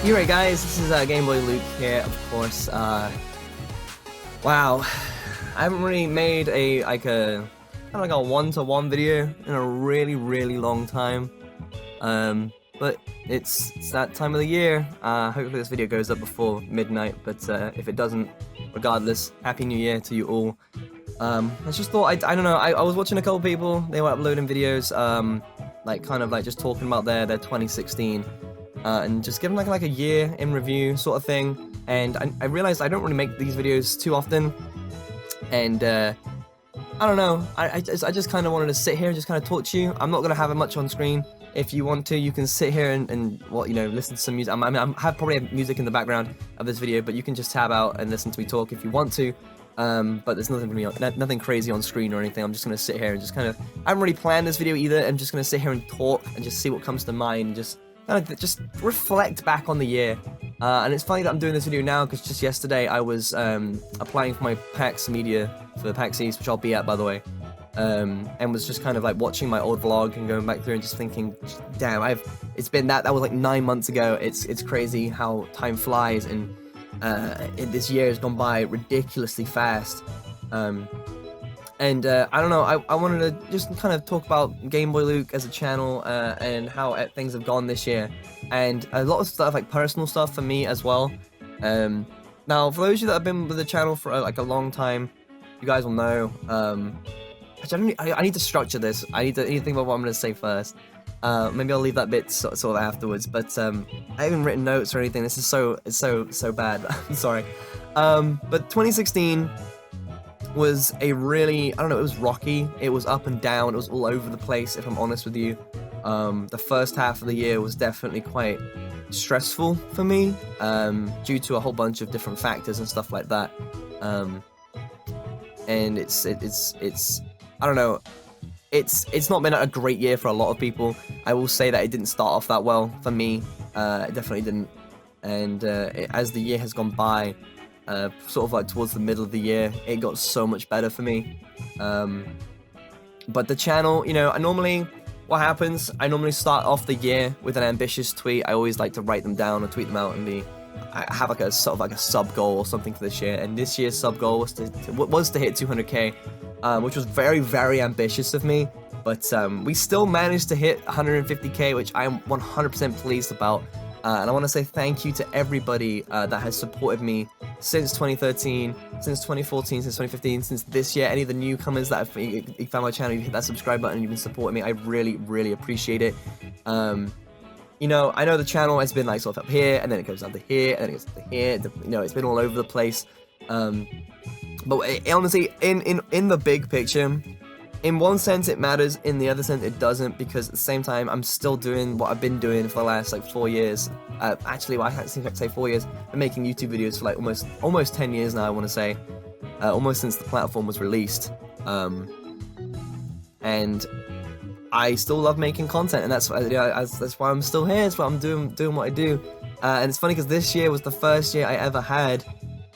You right, guys? This is GameboyLuke here, of course. Wow, I haven't really made a kind of like a one-to-one video in a really long time. But it's that time of the year. Hopefully this video goes up before midnight. But if it doesn't, regardless, Happy New Year to you all. I just thought I don't know. I was watching a couple people. They were uploading videos, like kind of like just talking about their 2016. And just giving like a year in review sort of thing. And I realized I don't really make these videos too often, and I don't know, I just kind of wanted to sit here and just kind of talk to you. I'm not gonna have it much on screen. If you want to, you can sit here and well, you know, listen to some music. I have probably music in the background of this video, but you can just tab out and listen to me talk if you want to. But there's nothing crazy on screen or anything. I'm just gonna sit here and just kind of, I haven't really planned this video either. I'm just gonna sit here and talk and just see what comes to mind and just reflect back on the year. And it's funny that I'm doing this video now because just yesterday I was applying for my PAX media for PAX East, which I'll be at, by the way, and was just kind of like watching my old vlog and going back through and just thinking, damn, it's been that was like 9 months ago. It's crazy how time flies, and this year has gone by ridiculously fast. And I don't know, I wanted to just kind of talk about GameboyLuke as a channel, and how things have gone this year, and a lot of stuff, like personal stuff for me as well. Now, for those of you that have been with the channel for like a long time, you guys will know. Actually, I need to structure this. I need to think about what I'm going to say first. Maybe I'll leave that bit sort of afterwards. But I haven't written notes or anything. This is so bad. I'm sorry. But 2016 was a really, I don't know, it was rocky, it was up and down, it was all over the place, if I'm honest with you. The first half of the year was definitely quite stressful for me, due to a whole bunch of different factors and stuff like that. And it's I don't know, it's not been a great year for a lot of people. I will say that it didn't start off that well for me. It definitely didn't. And as the year has gone by, sort of like towards the middle of the year, it got so much better for me. But the channel, you know, I normally start off the year with an ambitious tweet. I always like to write them down or tweet them out, and I have like a sort of like a sub goal or something for this year. And this year's sub goal was to hit 200k, which was very ambitious of me. But we still managed to hit 150k, which I am 100% pleased about. And I want to say thank you to everybody that has supported me since 2013, since 2014, since 2015, since this year. Any of the newcomers that have found my channel, you hit that subscribe button, and you've been supporting me. I really appreciate it. You know, I know the channel has been like sort of up here, and then it goes down to here, and then it goes down to here. You know, it's been all over the place. But honestly, in the big picture, in one sense it matters, in the other sense it doesn't, because at the same time I'm still doing what I've been doing for the last like 4 years. Actually, well, I can't say 4 years. I'm making YouTube videos for like almost 10 years now, I want to say. Almost since the platform was released. And I still love making content, and that's why I'm still here. That's why I'm doing what I do. And it's funny because this year was the first year I ever had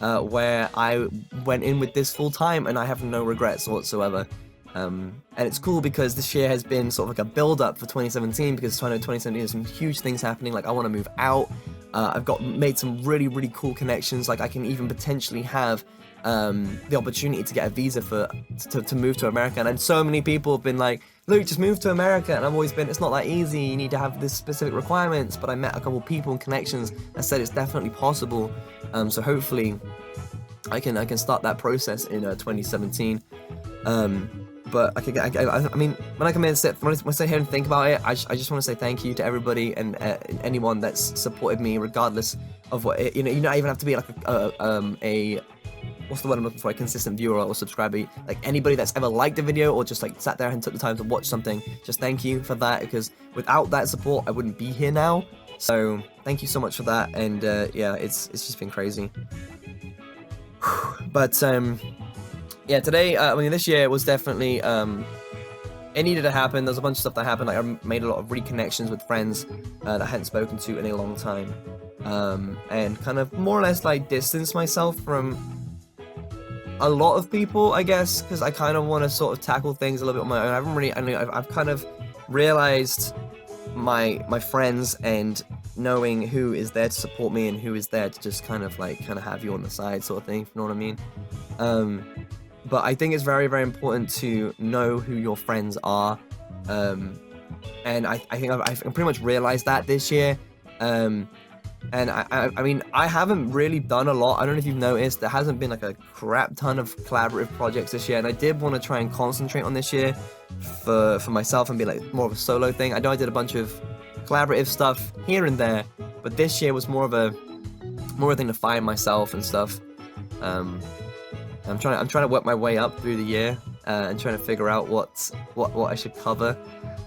where I went in with this full time, and I have no regrets whatsoever. And it's cool because this year has been sort of like a build-up for 2017, because 2017 there's some huge things happening. Like, I want to move out. I've made some really cool connections. Like, I can even potentially have the opportunity to get a visa to move to America. And then so many people have been like, Luke, just move to America. And I've always been, it's not that easy. You need to have this specific requirements. But I met a couple people and connections that said it's definitely possible. So hopefully I can start that process in 2017. But I mean, when I come in and when I sit here and think about it, I just want to say thank you to everybody and anyone that's supported me, regardless of what, you don't even have to be like a what's the word I'm looking for, a consistent viewer or subscriber. Like, anybody that's ever liked a video or just like sat there and took the time to watch something, just thank you for that, because without that support I wouldn't be here now. So thank you so much for that. And yeah, it's just been crazy. But yeah, today, I mean, this year was definitely, it needed to happen. There's a bunch of stuff that happened. Like, I made a lot of reconnections with friends that I hadn't spoken to in a long time, and kind of more or less like distanced myself from a lot of people, I guess, because I kind of want to sort of tackle things a little bit on my own. I've kind of realized my friends and knowing who is there to support me and who is there to just kind of have you on the side sort of thing, if you know what I mean. But I think it's very, very important to know who your friends are. And I think I've pretty much realized that this year. And I mean, I haven't really done a lot. I don't know if you've noticed, there hasn't been like a crap ton of collaborative projects this year, and I did want to try and concentrate on this year for myself and be like more of a solo thing. I know I did a bunch of collaborative stuff here and there, but this year was more of a thing to find myself and stuff. I'm trying to work my way up through the year and trying to figure out what I should cover.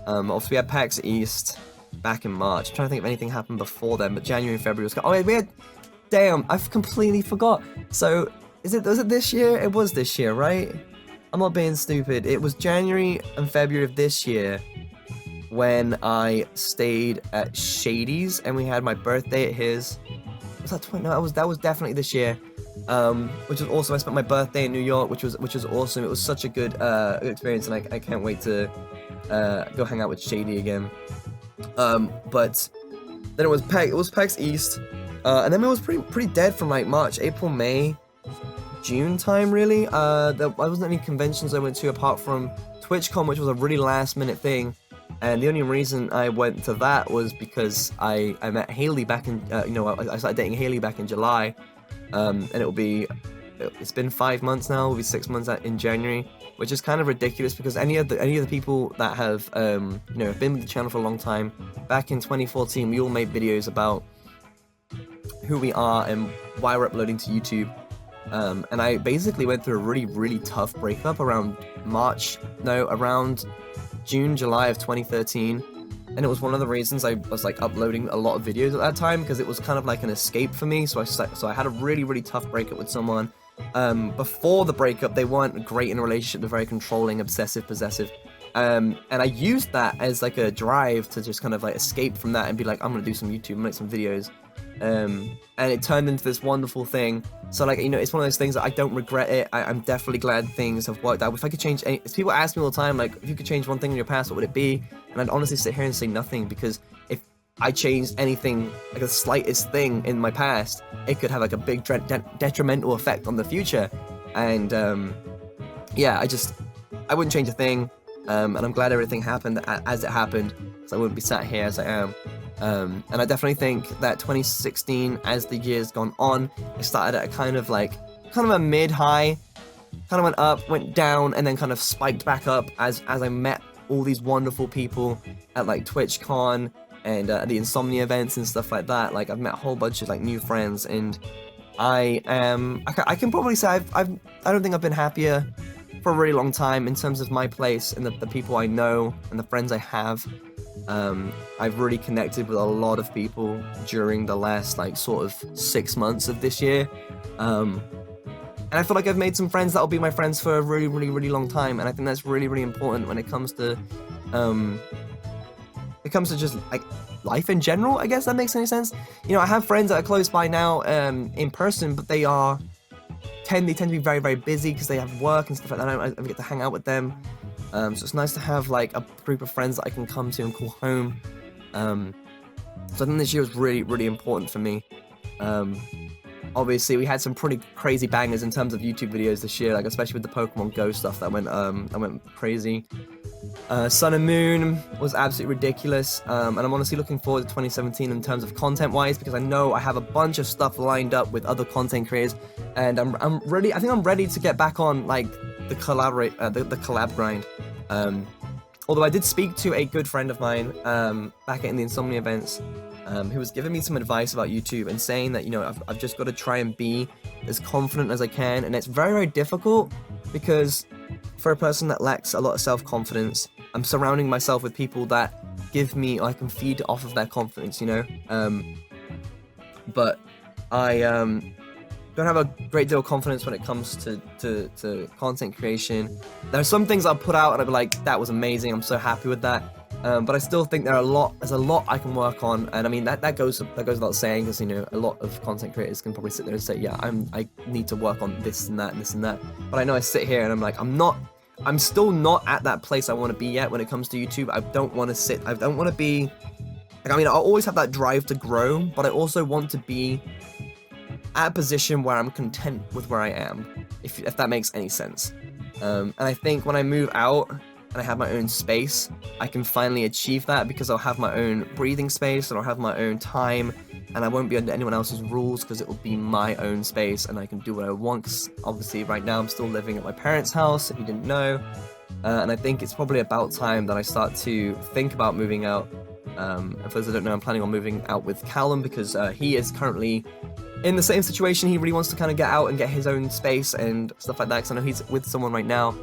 Obviously we had PAX East back in March. I'm trying to think if anything happened before then, but January and February was... Oh, wait, we had... Damn, I've completely forgot. So, was it this year? It was this year, right? I'm not being stupid. It was January and February of this year when I stayed at Shady's and we had my birthday at his... Was that 20? No, that was definitely this year. Which was awesome. I spent my birthday in New York, which was awesome. It was such a good experience, and I can't wait to go hang out with Shady again. But then it was PAX East, and then it was pretty dead from like March, April, May, June time really. There wasn't any conventions I went to apart from TwitchCon, which was a really last minute thing. And the only reason I went to that was because I met Haley back in, I started dating Haley back in July. And it's been 5 months now, it'll be 6 months in January, which is kind of ridiculous because any of the people that have, been with the channel for a long time, back in 2014, we all made videos about who we are and why we're uploading to YouTube. And I basically went through a really, really tough breakup around June, July of 2013, and it was one of the reasons I was like uploading a lot of videos at that time, because it was kind of like an escape for me. So I had a really, really tough breakup with someone. Before the breakup, they weren't great in a relationship. They're very controlling, obsessive, possessive. And I used that as like a drive to just kind of like escape from that and be like, I'm gonna do some YouTube, make some videos. And it turned into this wonderful thing. So like, it's one of those things that I don't regret it. I'm definitely glad things have worked out. If I could change any, people ask me all the time, like, if you could change one thing in your past, what would it be? And I'd honestly sit here and say nothing, because if I changed anything, like the slightest thing in my past, it could have like a big detrimental effect on the future. And yeah, I wouldn't change a thing. And I'm glad everything happened as it happened, so I wouldn't be sat here as I am. And I definitely think that 2016, as the year's gone on, it started at a kind of a mid-high, kind of went up, went down, and then kind of spiked back up as I met all these wonderful people at like TwitchCon and the Insomnia events and stuff like that. Like, I've met a whole bunch of like new friends, and I can probably say I don't think I've been happier for a really long time in terms of my place and the people I know and the friends I have. I've really connected with a lot of people during the last like sort of 6 months of this year. And I feel like I've made some friends that will be my friends for a really, really, really long time, and I think that's really, really important when it comes to just like life in general, I guess that makes any sense. I have friends that are close by now in person, but they tend to be very, very busy because they have work and stuff like that. I don't get to hang out with them. So it's nice to have like a group of friends that I can come to and call home. So I think this year was really, really important for me. Obviously, we had some pretty crazy bangers in terms of YouTube videos this year, like especially with the Pokemon Go stuff that went crazy. Sun and Moon was absolutely ridiculous, and I'm honestly looking forward to 2017 in terms of content-wise, because I know I have a bunch of stuff lined up with other content creators, and I'm ready. I think I'm ready to get back on like the collab grind. Although I did speak to a good friend of mine back in the Insomnia events, who was giving me some advice about YouTube and saying that I've just got to try and be as confident as I can, and it's very, very difficult because for a person that lacks a lot of self-confidence, I'm surrounding myself with people that give me, I can feed off of their confidence, but I don't have a great deal of confidence when it comes to content creation. There are some things I'll put out and I'll be like, that was amazing, I'm so happy with that. But I still think there's a lot I can work on, and I mean that goes without saying, because a lot of content creators can probably sit there and say, yeah, I need to work on this and that and this and that. But I know I sit here and I'm like, I'm still not at that place I want to be yet when it comes to YouTube. I don't want to be Like, I mean, I always have that drive to grow, but I also want to be at a position where I'm content with where I am, if that makes any sense. And I think when I move out and I have my own space, I can finally achieve that because I'll have my own breathing space and I'll have my own time, and I won't be under anyone else's rules because it will be my own space and I can do what I want. Because obviously right now I'm still living at my parents' house, if you didn't know, and I think it's probably about time that I start to think about moving out. For those that don't know, I'm planning on moving out with Callum because he is currently in the same situation. He really wants to kind of get out and get his own space and stuff like that, because I know he's with someone right now,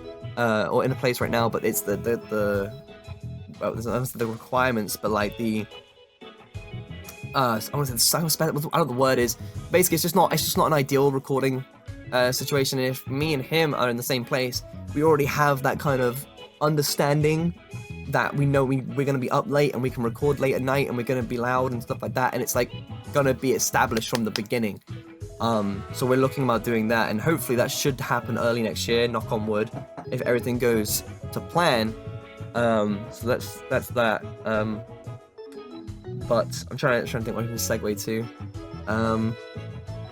or in a place right now, but it's the requirements, but like the I want to say, I don't know what the word is. Basically, it's just not an ideal recording situation. And if me and him are in the same place, we already have that kind of understanding that we know we're going to be up late and we can record late at night and we're going to be loud and stuff like that, and it's like going to be established from the beginning. So we're looking about doing that, and hopefully that should happen early next year, knock on wood, if everything goes to plan. So that's that. But I'm trying to think what I can segue to. I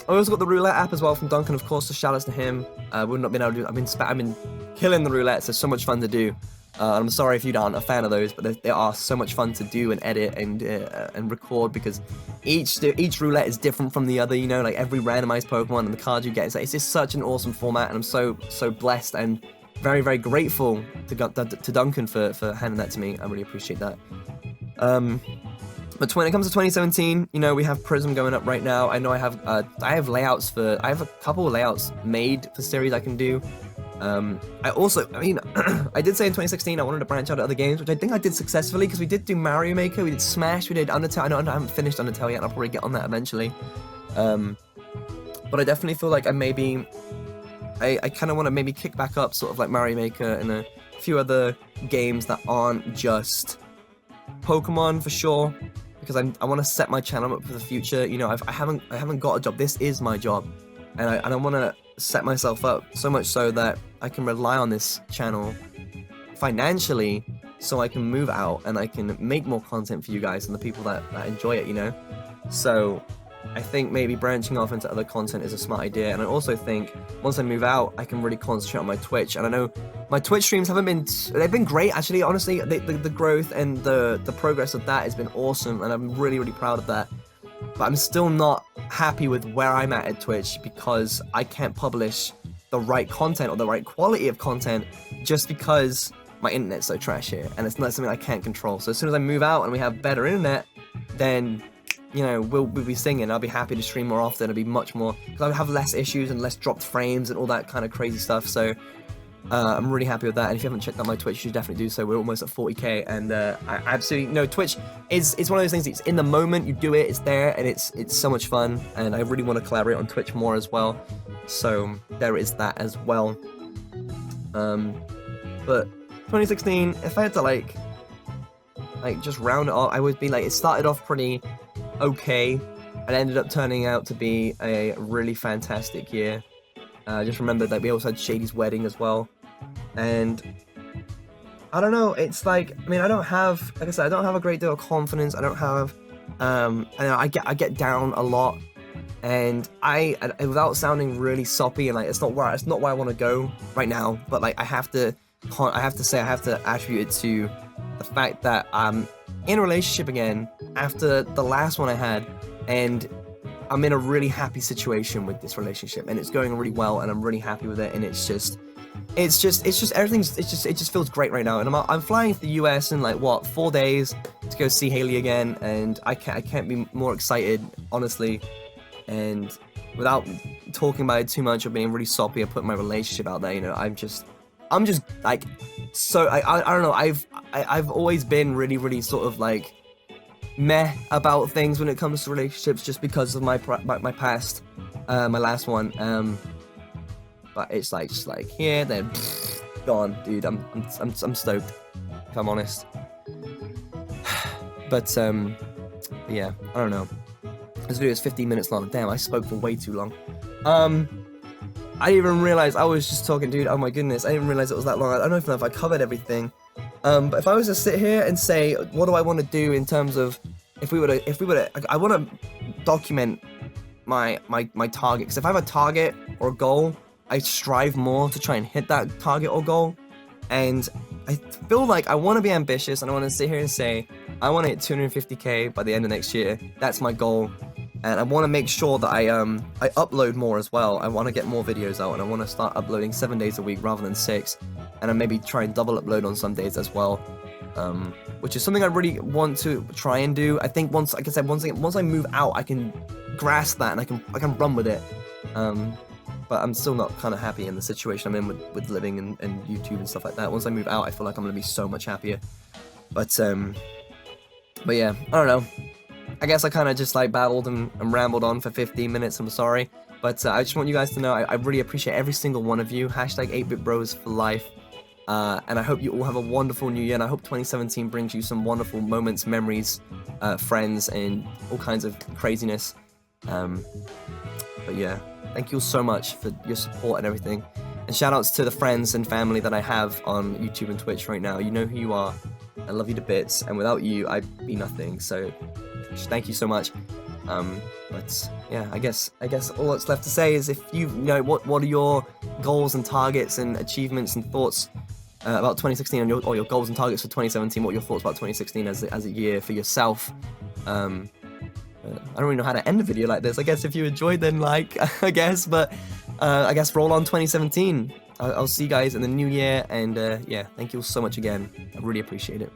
also got the Roulette app as well from Duncan, of course, so shout outs to him. We've not been able to do. I've been killing the Roulettes. They're so much fun to do. I'm sorry if you aren't a fan of those, but they are so much fun to do and edit and record, because each roulette is different from the other. You know, like every randomized Pokemon and the cards you get. It's just such an awesome format, and I'm so blessed and very, very grateful to Duncan for handing that to me. I really appreciate that. But when it comes to 2017, you know, we have Prism going up right now. I know I have layouts I have a couple of layouts made for series I can do. I did say in 2016 I wanted to branch out to other games, which I think I did successfully, because we did do Mario Maker, we did Smash, we did Undertale. I know I haven't finished Undertale yet, and I'll probably get on that eventually. But I definitely feel like I kind of want to maybe kick back up sort of like Mario Maker and a few other games that aren't just Pokemon, for sure, because I want to set my channel up for the future. You know, I haven't got a job. This is my job, and I want to set myself up so much so that I can rely on this channel financially, so I can move out and I can make more content for you guys and the people that enjoy it, you know. So I think maybe branching off into other content is a smart idea, and I also think once I move out, I can really concentrate on my Twitch. And I know my Twitch streams they've been great, actually. Honestly, the growth and the progress of that has been awesome, and I'm really, really proud of that. But I'm still not happy with where I'm at Twitch, because I can't publish the right content or the right quality of content just because my internet's so trash here, and it's not something I can't control. So as soon as I move out and we have better internet, then, you know, we'll be singing. I'll be happy to stream more often. It'll be much more, because I'll have less issues and less dropped frames and all that kind of crazy stuff. So I'm really happy with that. And if you haven't checked out my Twitch, you should definitely do so. We're almost at 40k, and I absolutely, no, Twitch is one of those things. It's in the moment, you do it, it's there, and it's so much fun. And I really want to collaborate on Twitch more as well. So there is that as well. But 2016, if I had to like just round it off, I would be like, it started off pretty okay, and ended up turning out to be a really fantastic year. Just remember that we also had Shady's wedding as well, and I don't know, it's like, I mean, I don't have, like I said, I don't have a great deal of confidence. I don't have, I get down a lot, and I without sounding really soppy, and like it's not where I want to go right now, but like I have to attribute it to the fact that I'm in a relationship again after the last one I had, and I'm in a really happy situation with this relationship, and it's going really well, and I'm really happy with it, and it just feels great right now. And I'm flying to the US in like 4 days to go see Haley again, and I can't be more excited, honestly. And without talking about it too much or being really soppy or putting my relationship out there, you know, I'm just like, so I don't know, I've always been really, really sort of like meh about things when it comes to relationships, just because of my past, my last one. But it's like just like here, then gone, dude. I'm stoked, if I'm honest. But yeah, I don't know. This video is 15 minutes long. Damn, I spoke for way too long. I didn't even realize I was just talking, dude. Oh my goodness, I didn't realize it was that long. I don't even know if I covered everything. But if I was to sit here and say, what do I want to do in terms of if we were to, I want to document my target, because if I have a target or a goal, I strive more to try and hit that target or goal. And I feel like I want to be ambitious, and I want to sit here and say I want to hit 250k by the end of next year. That's my goal, and I want to make sure that I upload more as well. I want to get more videos out, and I want to start uploading 7 days a week rather than 6, and I maybe try and double upload on some days as well, which is something I really want to try and do. I think once, like I said, once I move out, I can grasp that and I can run with it. But I'm still not kind of happy in the situation I'm in with living and YouTube and stuff like that. Once I move out, I feel like I'm going to be so much happier. But yeah, I don't know. I guess I kind of just like babbled and rambled on for 15 minutes, I'm sorry. But I just want you guys to know I really appreciate every single one of you. Hashtag 8BitBros for life. And I hope you all have a wonderful new year, and I hope 2017 brings you some wonderful moments, memories, friends, and all kinds of craziness. But yeah, thank you all so much for your support and everything. And shout outs to the friends and family that I have on YouTube and Twitch right now. You know who you are. I love you to bits, and without you, I'd be nothing. So thank you so much. But yeah, I guess all that's left to say is, if you know what are your goals and targets and achievements and thoughts about 2016, and or your goals and targets for 2017, what are your thoughts about 2016 as a year for yourself? I don't really know how to end a video like this. I guess if you enjoyed, then like, I guess, but I guess roll on 2017. I'll see you guys in the new year, and yeah, thank you all so much again. I really appreciate it.